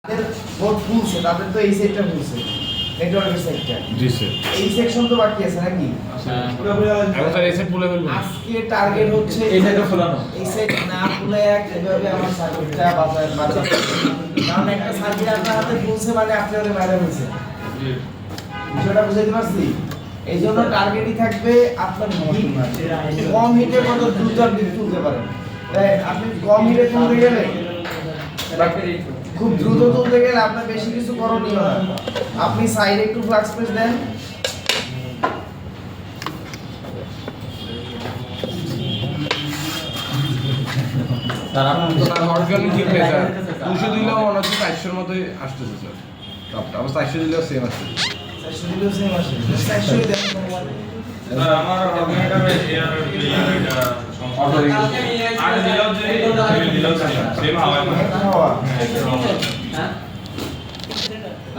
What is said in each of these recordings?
তাদের বোর্ড খুলছে, তাদের তো এই সেটটা খুলছে, নেটওয়ার্কের সেটটা। জি স্যার। এই সেকশন তো বাকি আছে নাকি? এখন স্যার এই সেট খুলে ফেলবেন। আজকে টার্গেট হচ্ছে এই সেটটা খোলানো। এই সেট না খুলে কিভাবে আমার সার্কিটটা বাঁচাতে, কারণ একটা সার্কিট আপনার হাতে খুলছে মানে আপনি ওদের বাইরে হয়েছে। জি। বিষয়টা বুঝাতে পারছি? এই জন্য টার্গেটই থাকবে আপনার কম হিটে কত দ্রুত আপনি তুলতে পারেন। আপনি কম হিটে তুলতে গেলে খুব দ্রুত তুলতে গেলে আপনার বেশি কিছু করণীয় না। আপনি সাইডে একটু ফ্লাক্স প্রেস দেন, স্যার আপনার তো অর্গানিক কি প্রেসার 200 দিলেও মনে হচ্ছে 400 এর মতোই আসতেছে স্যার। টপটা আবার 400 দিলেও সেম আসছে। 400 দিলেও সেম আসে। 400 দেন। স্যার আমার অর্গানিকার এয়ার এটা সমস্যা আর দিলাও যে দিলাও সেম হাওয়া হাওয়া হ্যাঁ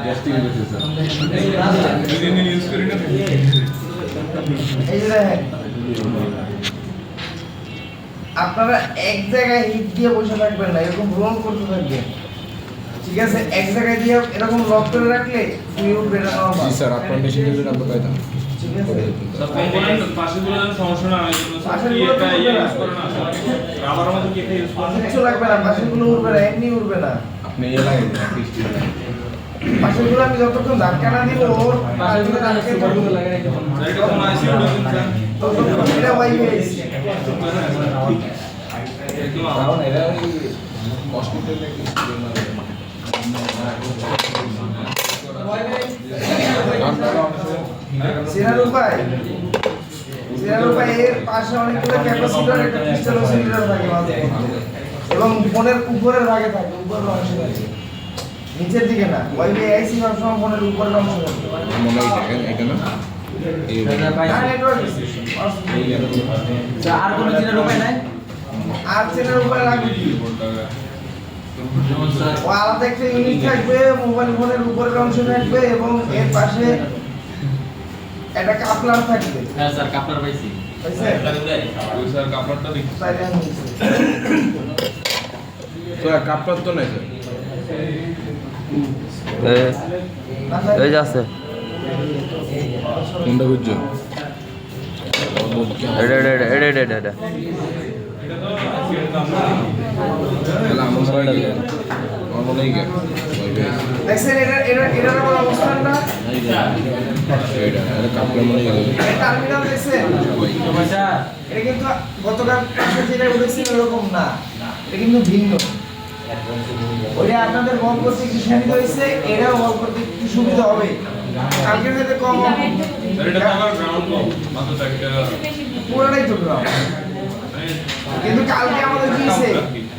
গ্যাস্ট্রিক হয়েছে স্যার। দুদিন ইউজ করি না। এই যে দেখেন, আপনারা এক জায়গায় হিট দিয়ে বসে থাকবেন না, এরকম রোল করতে থাকবেন। ঠিক আছে, এক জায়গায় দিয়ে এরকম লক করে রাখলে ফুই উঠবে না নরমাল। জি স্যার, আপনার মেশিন যদি আমরা পাইতাম। ঠিক আছে, স্যার কম্পোনেন্ট পাশেগুলো যেন সমস্যা না হয়, পাশেগুলো এটা উঠবে না। ইউজ করে না রাবারের মতো কি এটা ইউজ করে কিছু লাগবে না, পাশেগুলো উঠবে না, এমনি উঠবে না। আপনি এ লাগাই দিন ফিক্সড লাগাই। পাশেগুলো আমি যতক্ষণ ধাক্কা না দিব ওর পাশেগুলো ধাক্কা দিব। এটা কোন আইসিইউ দিন স্যার ততক্ষণ এটা ওয়াইফাই আছে। একদম কারণ এরা ওই হসপিটালে কি সিনার এর পাশে অনেকগুলো ক্যাপাসিটর, একটা ক্রিস্টাল অসিলেটর থাকে মাঝে মধ্যে, এবং ফোনের উপরের ভাগে থাকে, উপরের অংশে থাকে, নিচের দিকে না। ওয়াইফাই আইসি সবসময় ফোনের উপরের অংশে থাকে। মনে হয় দেখেন এটা না এই নেটওয়ার্ক আর কোনো চিনার উপায় নাই? আর সেটার উপরে লাগবে কি? ও আলাদা একটা ইউনিট থাকবে, মোবাইল ফোনের উপরের অংশে থাকবে এবং এর পাশে একটা কাপলার থাকবে। হ্যাঁ স্যার, কাপড় পাইছি। বুঝছে? ওই স্যার কাপড়টা দেখি তাইলে আমি বলছি। তো কাপড় তো নাই স্যার। এই যে আছে কোনটা বুঝছো? এটা এটা তো তাহলে আমার মনে হয় আমার মনে হয় দেখছেন এটার আমার অবস্থানটা? এটা কাপড় মনে হয় এই টার্মিনাল দেখছেন? এটা কিন্তু গতকাল ক্লাসে যেটা উঠেছিল এরকম না, এটা কিন্তু ভিন্ন। ওইটা আপনাদের বল করতে একটু সুবিধা হয়েছে, এটাও বল করতে একটু সুবিধা হবে। কালকের সাথে কম হবে। স্যার এটা তো আমার গ্রাউন্ড কম মাত্র 4 টাকা পুরোটাই তো গ্রাউন্ড। কিন্তু কালকে আমাদের কি হয়েছে,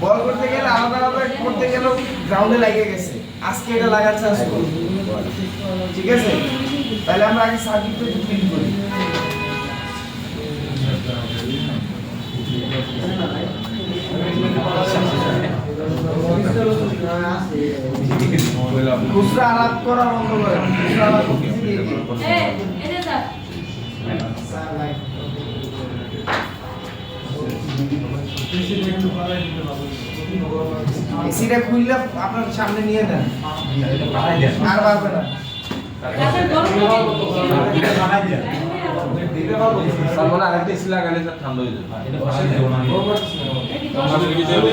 বল করতে গেলে আলাদা আলাদা করতে গেলেও গ্রাউন্ডে লাগিয়ে গেছে। আজকে এটা লাগার চান্স করি। ঠিক আছে, তাহলে আমরা আগে সার্কিটটা একটু ক্লিন করি। খুচরা আলাপ করা বন্ধ করেন, খুচরা আলাপ করতেছি দিয়ে দিন। এসিটা খুললে আপনার সামনে নিয়ে নেন, আর পারবে না। স্যার মনে আরেকটা এসি লাগালে স্যার ঠান্ডা হয়ে যাবে। আমাদের কি দেবে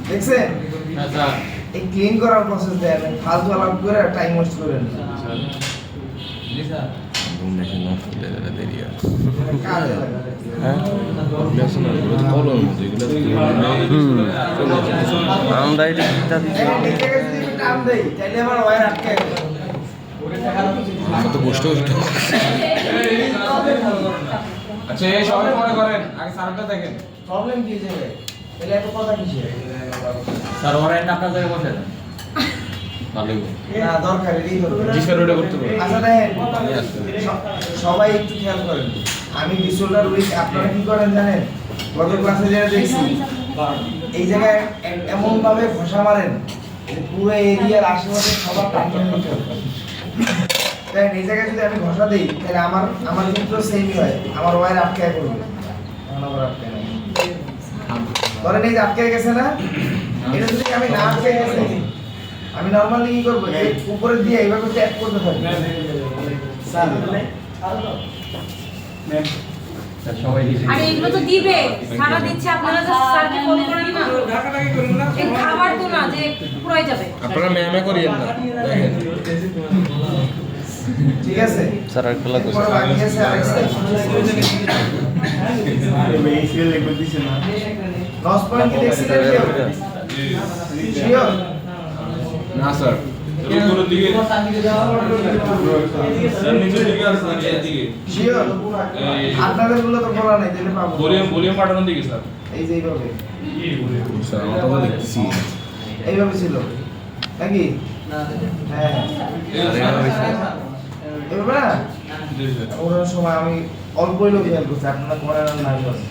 দেখছেন, হ্যাঁ স্যার। এই ক্লিন করার প্রসেস দেন, ফালতু আলাপ করে টাইম ওয়েস্ট করেন না। জি স্যার। কাজে লাগে। আমরা এটা ইত্যাদি এখন এই জায়গায় যদি আমি টান দেই, তাহলে আমার ওয়্যার আটকে যাবে। তো বসতে বসতে আচ্ছা এই সবাই মনে করেন আগে স্যারটা দেখেন। প্রবলেম কি জায়গায়? তাহলে এত কথা কিসের? স্যার ওয়ারেন্ট আপনার জায়গায় বসে দেন। না, দরকার এই দরকার। জি স্যার ওটা করতে পারেন। আচ্ছা দেখেন, সবাই একটু খেয়াল করেন। আমি ডিসঅর্ডার উইক, আপনারা কি করেন জানেন? গত ক্লাসে যেটা দেখছি, এই জায়গায় এমন ভাবে ঘষা মারেন যে পুরো এরিয়ার আশেপাশে সবার টাইম নিতে হবে। তাই এই জায়গায় যদি আমি ঘষা দিই, তাহলে আমার ক্ষেত্রেও সেমই হয়, আমার ওয়্যার আটকায় পড়বে। আমার আবার আটকায় নাই। ধরেন এই যে আটকে গেছে না, এটা যদি আমি না আটকে গেছে, আমি নরমালি কি করবো, এই উপরে দিয়ে এইভাবে ট্যাপ করতে থাকি। স্যার সবাই দিছে আরে এগুলো তো দিবে, সারা দিচ্ছে, আপনারা যে স্যারকে ফোন করেন না, এই খাবার তো না যে পুরাই যাবে। আপনারা ম্যামে করিয়েন না, দেখেন ঠিক আছে, স্যার আর খেলা করছে উপরে বাকি আছে আরেক সাইড। লস পয়েন্ট কি দেখছিলেন কেউ? শিওর? না স্যার উপরের দিকে স্যার নিচের দিকে আর স্যার এদিকে শিওর? আপনাদের গুলো তো বলা নাই, তাহলে পাবো। ভলিউম বাটনের দিকে স্যার এই যে এইভাবে স্যার আমরা তো দেখতেছি এইভাবে ছিল নাকি? হ্যাঁ এভাবে না, জি স্যার ওনার সময় আমি অল্পই লোক হেল্প করছি, আপনারা করেন না করেন।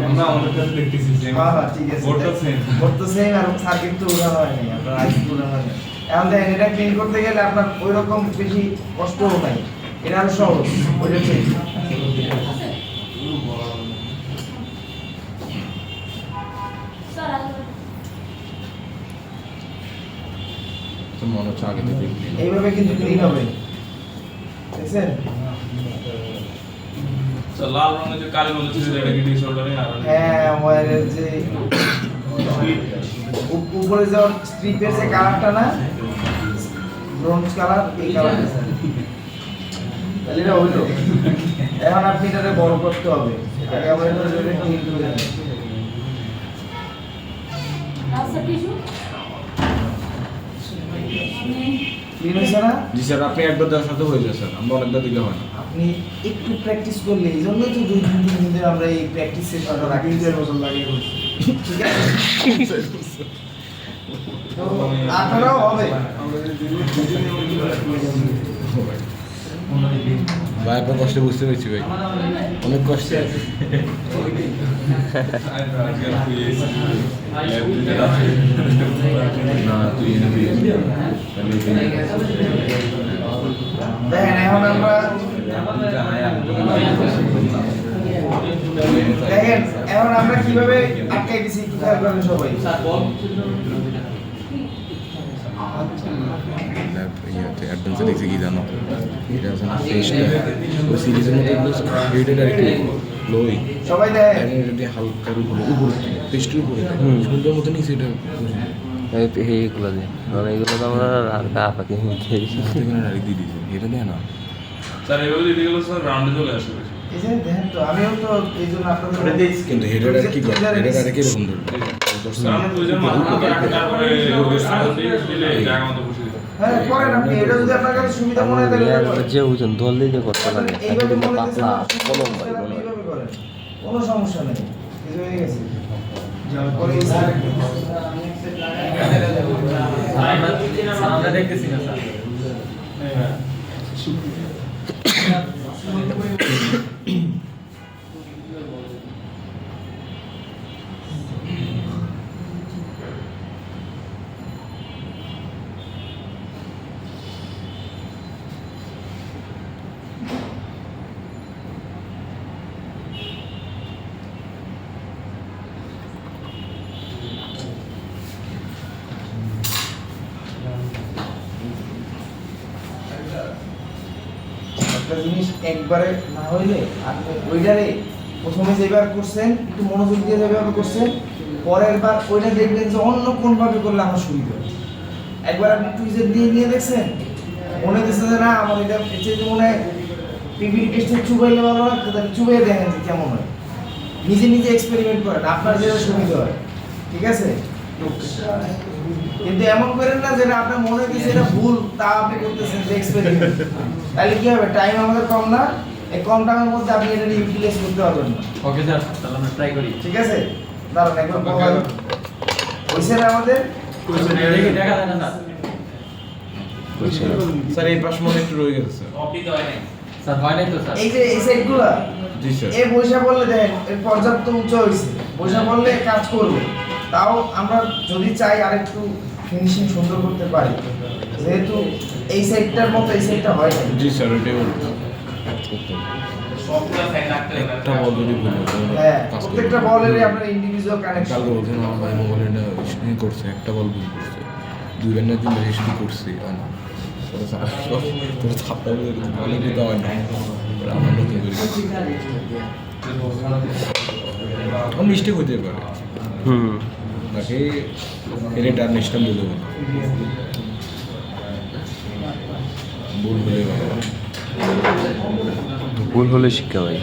আমরা আমাদের কাছে দেখতেছি সেম হ্যাঁ হ্যাঁ ঠিক আছে, বোর্ডটা সেম বোর্ড তো সেম, আর সার্কিট তো উড়ানো হয়নি, আপনার আইসি উড়ানো হয়নি। এখন দেখেন এটা ক্লিন করতে গেলে আপনার ওই রকম বেশি কষ্টও নাই, এটা আরো সহজ। ওইটা ঠিক তো মনে হচ্ছে আগে থেকে এইভাবে কিন্তু ক্লিন হবে, দেখছেন? স্যার লাল রঙের যে কালি মধ্যে ছিল এটা কি ডিসঅর্ডারিং আর হ্যাঁ ওয়ারের যে উপরে যে স্ট্রিপের যে কালারটা না, ব্রোঞ্জ কালার, এই কালারটা তাহলে এটা হইলো। এখন আপনি এটাকে বড় করতে হবে, আগে আমরা এটা ক্লিন করে নিই। আচ্ছা টিস্যু ক্লিন হয়েছে না? জি স্যার আপনি একবার দেওয়ার সাথে হয়ে যায় স্যার, আমরা অনেকবার দিলে হয় না। আপনি একটু প্র্যাকটিস করলে, এই জন্যই তো 2-3 দিন ধরে আমরা এই প্র্যাকটিস সেশনটা রাখি, 2 বছর লাগিয়ে করছি, ঠিক আছে? তো আপনারাও হবে। ভাই আপনার কষ্ট বুঝতে পেরেছি ভাই, অনেক কষ্ট। না তুই এনে দিস দেখেন এখন আমরা দেখেন এখন আমরা কিভাবে আটকাই দিছি, কি খেয়াল করেন সবাই। অ্যাডভেঞ্চার দেখছি কি জানো, এটা আছে না ফেসটা ওই সিরিজের মধ্যে রেটেড আর একটু লোই, সবাই দেখেন এটা হালকার উপরে উপরে পেস্টের উপরে সুন্দর মতো নিচে এটা এইগুলো দিয়ে, মানে এগুলো তো আমরা আর গা পাখি খেয়ে দিয়ে দিয়েছে, এটা দেয় না স্যার এভাবে দিতে গেলে স্যার রাউন্ডে চলে আসবে এই যে দেখেন তো, আমিও তো এই জন্য আপনাদের কিন্তু হেডের আর কি করে, হেডের আর কি রকম ধরে স্যার আমরা দুইজন মাঝখানে রাখি, তারপরে সাউন্ড দিলে জায়গা মতো বসে দিই হ্যাঁ করেন আপনি, এটা যদি আপনার কাছে সুবিধা মনে হয় তাহলে এটা করেন। যে ওজন দল দিয়ে যে করতে লাগে এইভাবে মনে পাতলা হচ্ছে কলম ভাই মনে হয়। এইভাবে করেন, কোনো সমস্যা নেই, কিছু হয়ে গেছে পরে এই side- আমরা দেখতেছি না স্যার একটা জিনিস একবারে না হইলে আপনি ওইটারে প্রথমে যেভাবে করছেন একটু মনোযোগ দিয়ে যেভাবে করছেন, পরের বার ওইটা দেখবেন যে অন্য কোনভাবে করলে আমার সুবিধা হয়। একবার আপনি টুইজের দিয়ে নিয়ে দেখছেন, মনে হচ্ছে যে না আমার এটা যে মনে হয় পিপিটি টেস্টে চুবাইলে ভালো লাগতো, তাহলে চুবাই দেখেন যে কেমন হয়, নিজে নিজে এক্সপেরিমেন্ট করেন আপনার যেটা সুবিধা হয়, ঠিক আছে? কিন্তু এমন করেন না যেটা আপনার মনে হচ্ছে এটা ভুল, তা আপনি করতেছেন যে এক্সপেরিমেন্ট, তাহলে কি হবে, টাইম আমাদের কম না, এই কম টাইমের মধ্যে আপনি এটা ইউটিলাইজ করতে পারবেন না, ওকে স্যার তাহলে আমরা ট্রাই করি ঠিক আছে? দাঁড়ান একবার মোবাইল হয়েছে না আমাদের, দেখি দেখা যায় না স্যার স্যার এই পাশ মনে একটু রয়ে গেছে স্যার। স্যার হয় নাই তো স্যার এই যে এই সাইডগুলা জি স্যার এই বৈশা বললে দেখেন এর পর্যাপ্ত উঁচু হয়েছে, বৈশা বললে কাজ করবে, তাও আমরা যদি চাই আরেকটু ফিনিশিং সুন্দর করতে পারি, যেহেতু এই সাইডটার মতো এই সাইডটা হয় না, জি স্যার এটাই বলুন। সবগুলো সাইড রাখতে হবে একটা বল যদি ভুল হয় হ্যাঁ প্রত্যেকটা বলেরই আপনার ইন্ডিভিজুয়াল কানেকশন কালকে বলছেন আমার ভাই মোবাইলে না শুনে করছে একটা বল ভুল করছে দুইবার না তিনবার শুধু করছে হয় না তোরা স্যার তোরা ছাপটা বলে দিতে হয় না আমরা নতুন করে মিস্টেক হতে পারে হুম নাকি এর এটা নেক্সট টাইম বলে দেবো ভুল হলে ভালো ভুল হলে শিক্ষা ভাই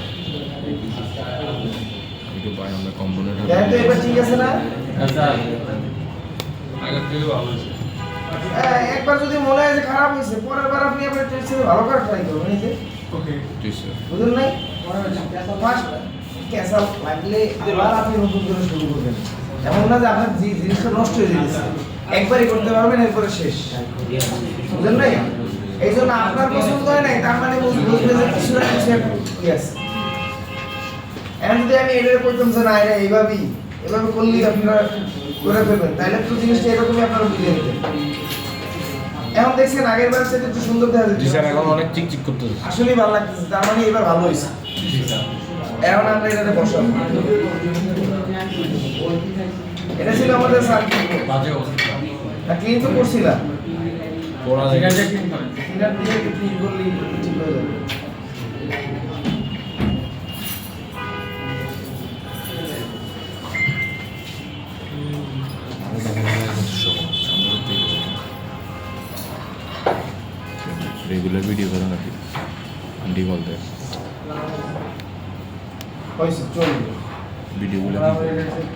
একটু ভাই আমরা কম্পোনেন্ট দেখেন তো এবার ঠিক আছে না স্যার আগের থেকে ভালো হয়েছে একবার যদি মনে হয় যে খারাপ হয়েছে পরের বার আপনি আপনার টেস্টে ভালো করে ট্রাই করবেন এই যে জি স্যার বুঝলেন নাই ফার্স্ট ক্যাসা লাগলে আবার আপনি নতুন করে শুরু করবেন এমন না যে আপনার জিনিসটা নষ্ট হয়ে যাচ্ছে একবারই করতে পারবেন এরপরে শেষ বুঝলেন নাই এই জন্য আপনার পছন্দ হয় নাই তার মানে বুঝবে যে কিছু না কিছু ইয়েস এখন যদি আমি এটা করতাম যে না এটা এইভাবেই এভাবে করলেই আপনারা করে ফেলবেন তাহলে একটু জিনিসটা এরকমই আপনারা বুঝে নিতেন এখন দেখছেন আগের বার সেটা একটু সুন্দর দেখা জি স্যার যাচ্ছে এখন অনেক চিকচিক করতেছে আসলেই ভালো লাগতেছে তার মানে এবার ভালো হয়েছে এখন আমরা এটাতে বসাবো এটা ছিল আমাদের সার্কিট বাজে অবস্থা না ক্লিন তো করছিলাম পড়া ঠিক দেখে আছে ক্লিন করেন ক্লিনার দিয়ে ক্লিন করলেই ঠিক হয়ে যাবে রেগুলার ভিডিও করা নাকি আন্টি বলতে হয়েছে চলবে ভিডিওগুলো আমরা এটা